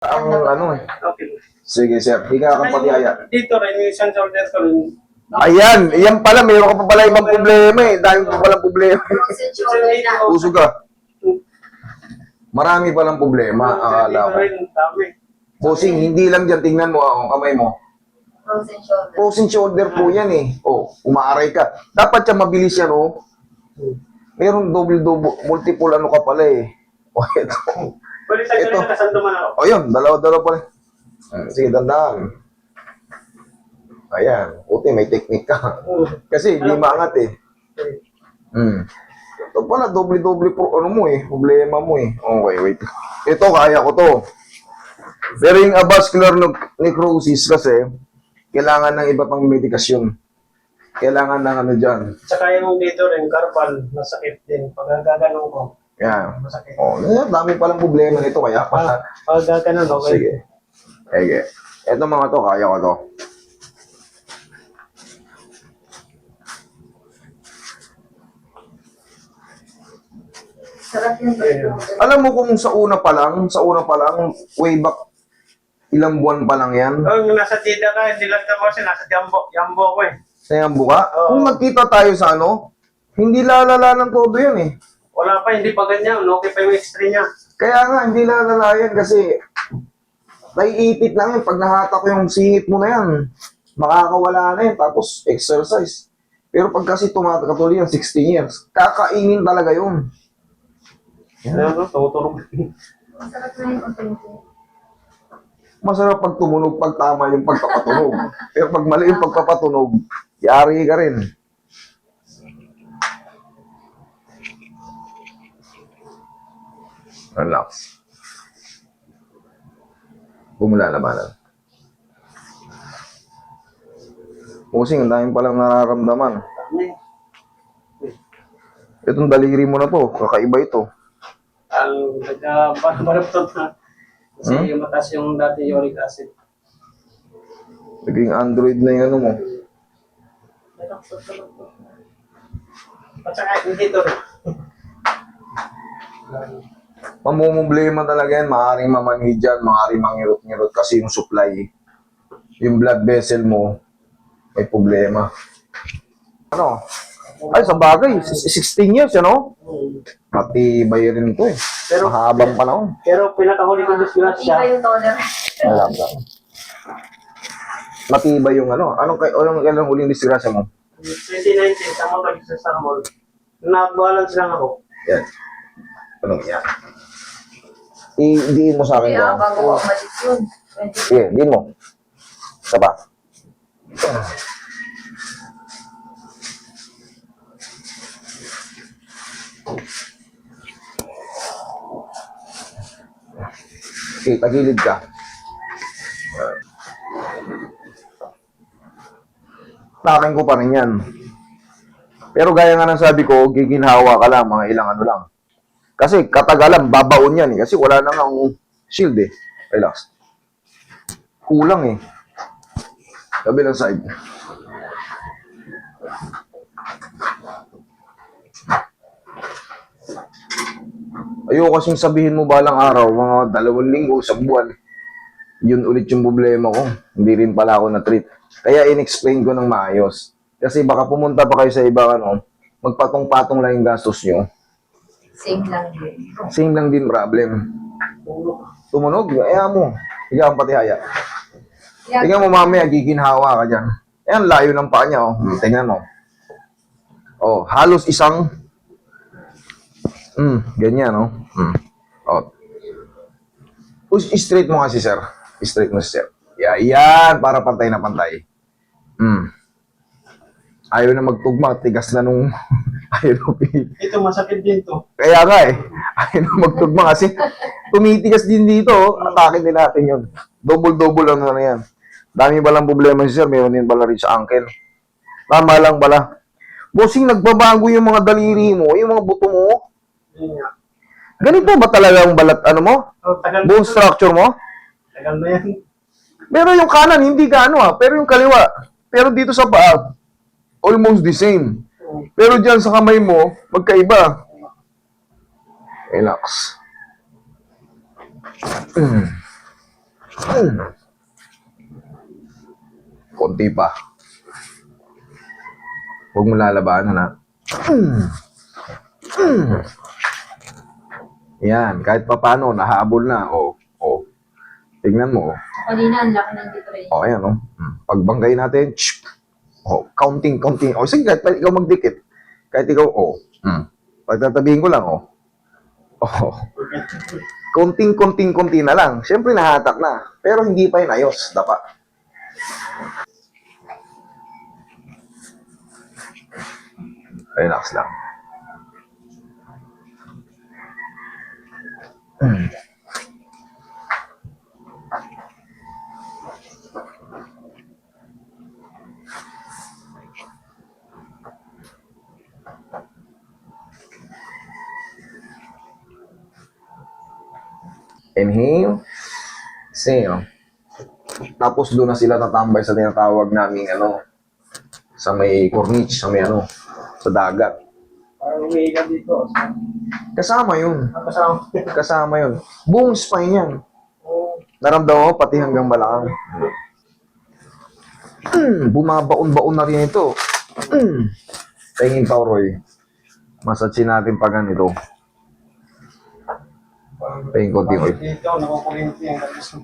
Ang ano eh. Okay. Sige, sir. Higa kang patihaya. Dito rin, yung isang shoulder ko rin. Ayan, yan pala. Mayroon ka pa pala ibang problema eh. Dahil pa palang problema. Usog ka. Marami palang problema. Akala ko. Bossing, hindi lang dyan. Tingnan mo ang kamay mo. Frozen shoulder. Frozen shoulder po yan eh. Oh, umaaray ka. Dapat yan mabilis yan oh. Meron double, multiple ano ka pala eh. Oh, ito. Pwede tayo Ito. rin nakasando man ako. O yun, dalawa-dalawa pala. Sige, dandaan. Ayan, puti, may technique ka. Kasi hindi maangat eh. Ito pala, doble-doble ano mo eh, problema mo eh. Okay, wait. Ito, kaya ko to. Pero yung avascular necrosis kasi, kailangan ng iba pang medikasyon. Kailangan ng ano dyan. Tsaka yung dito rin, carpal, masakit din. Pag gaganong ko, Yan. masakit. Oh, dami palang problema nito, kaya pala. Pag gaganon, okay. Sige. Sige. Ito mga to, kaya ko to. Sarap yung shoulder. Alam mo kung sa una pa lang, way back, ilang buwan pa lang yan, Kung nasa Jeddah ka, hindi lang ako kasi nasa Jambo ko eh. sa yung buka. Oo. Kung nagkita tayo sa ano, hindi lalala ng todo yan eh. Wala pa, hindi pa ganyan. Okay pa yung x-ray niya. Kaya nga, hindi lalala yan kasi naiipit lang yan. Pag nahata ko yung singit mo na yan, makakawala na yan. Tapos, exercise. Pero pag kasi tumatakatuloy yan, 16 years, kakainin talaga yun. Ano, tuturog. Masarap na yung authentic. Masarap pag tumunog, pag tama yung pagpapatunog. Pero pag mali yung pagpapatunog, yari ka rin. Relax. Bumula labanan. Pusing, ang daming palang nararamdaman. Itong daliri mo na to, kakaiba ito. Ang nagkabalaptot na. Kasi mataas yung dati uric acid. Naging Android na yung ano mo. At saka dito rin. Mamumblema talaga yan, maaaring mamanhid dyan, maaaring mangirot-ngirot kasi yung supply, yung blood vessel mo, may problema. Ano? Ay, sa bagay, 16 years, ano? Matibay rin ito eh. Pero- Mahabang panahon. Pero pinakahuli ko disgrasya. Iba yung tolerance. Alam ka. Matibay yung ano. Anong kailang huling disgrasya mo? 2019, sa mga pag-isa mall. Nag-balance lang ako. Yan. Anong yan? I-diin mo sa akin Kaya to. bago ko umalis yun. Sige, diin mo. Isa pa. Okay, tagilid ka. Takin ko pa rin yan. Pero gaya nga ng sabi ko, giginhawa ka lang, mga ilang ano lang. Kasi katagalan, babaon yan eh. Kasi wala na nga ang shield eh. Relax. Kulang eh. Kabilang side. Ayoko kasing sabihin mo balang araw, mga 2 linggo, sa buwan. Yun ulit yung problema ko. Hindi rin pala ako na-treat. Kaya in-explain ko ng maayos. Kasi baka pumunta pa kayo sa iba, ano, magpatong-patong lang yung gastos nyo. Same lang din. Same lang din problem. Tumunog, kaya mo. Higa ang patihaya. Yeah. Tingnan mo mamaya, giginhawa ka dyan. Ayan, layo ng paa niya, oh. Tingnan mo. Oh, halos isang... ganyan, oh. Oh. Straight mo kasi, sir. Straight mo, sir. Yan, para pantay na pantay. Ayaw na magtugma, tigas na nung... Ayaw na Ito, masakit din to. Kaya nga eh. Ayaw na magtugma kasi tumitigas din dito. Atake din natin yun. Double-double lang na yan. Dami ba lang problema si sir? Meron din pala rin sa ankle. Tama lang pala. Bossing, nagbabago yung mga daliri mo, yung mga buto mo. Yun nga. Ganito ba talaga ang balat, ano mo? Oh, tagal Bone structure mo? Tagal na yan. Pero yung kanan, hindi gaano pero yung kaliwa. Pero dito sa paa, almost the same. Pero dyan sa kamay mo, magkaiba. Relax. Konti pa. Huwag mo lalabanan, ha? Yan, kahit pa paano, nahabol na. Tignan mo, Kanina, ang laki ng dito rin. Ayan, Pagbangkay natin, counting. Sige, kahit pa ikaw magdikit. Kahit ikaw, Pagtatabihin ko lang, Konting-konti na lang. Siyempre, nahatak na. Pero hindi pa yun ayos. Dapa. Relax lang. Inhale. Exhale. Tapos doon na sila tatambay sa tinatawag naming sa may corniche, sa may sa dagat. Parang umiiga dito. Kasama yun. Kasama. Kasama yun. Buong spine yan. Oh, Naramdaman mo pati hanggang balakang. Bumabaon-baon na rin ito. Tingin pa, Roy. Masatsin natin pa ganito. Tingin konti, Roy. dito, nakukurinti yung kapis.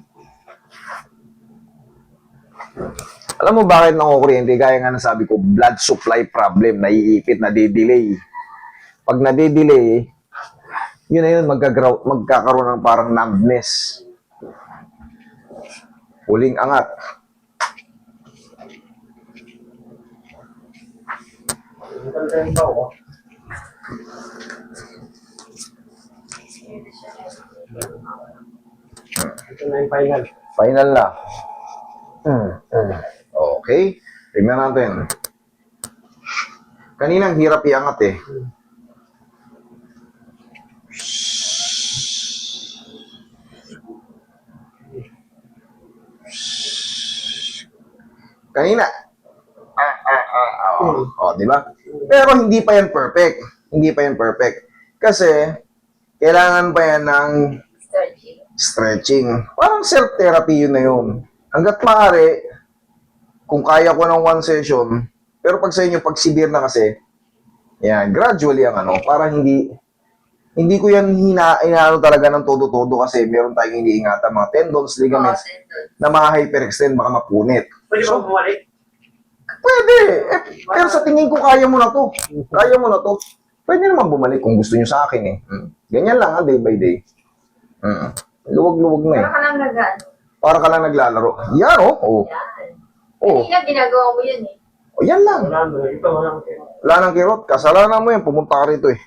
Alam mo bakit nakukuryente? Gaya nga nasabi ko, blood supply problem, naiipit, nadidelay. Pag nadidelay, yun na yun, magkakaroon ng parang numbness. Huling angat. Ganda yung tao, Ito na yung final. Final na. Okay. Tingnan natin. Kanina ang hirap iangat eh. Kanina. Di ba? Pero hindi pa yan perfect. Hindi pa yan perfect. Kasi, kailangan pa yan ng Stretching. stretching. Parang self-therapy yun na yun. Hanggat maaari, kung kaya ko ng one session, pero pag sa inyo, pag severe na kasi, yan, gradually ang para hindi ko yan inaano talaga ng todo-todo kasi meron tayong iniingatan, mga tendons, ligaments, na ma-hyperextend, baka mapunit. Pwede ba bumalik? Pwede. Pero sa tingin ko, kaya mo na to. Kaya mo na to. Pwede naman bumalik kung gusto nyo sa akin eh. Ganyan lang day by day. Luwag-luwag na eh. Para ka lang nag-ano. Para ka lang naglalaro. Yan Yan. Kanina, ginagawa mo yun eh. Yan lang. Wala na. Ito, wala na. Wala nang kirot. Kasalanan mo yan. Pumunta ka rito eh.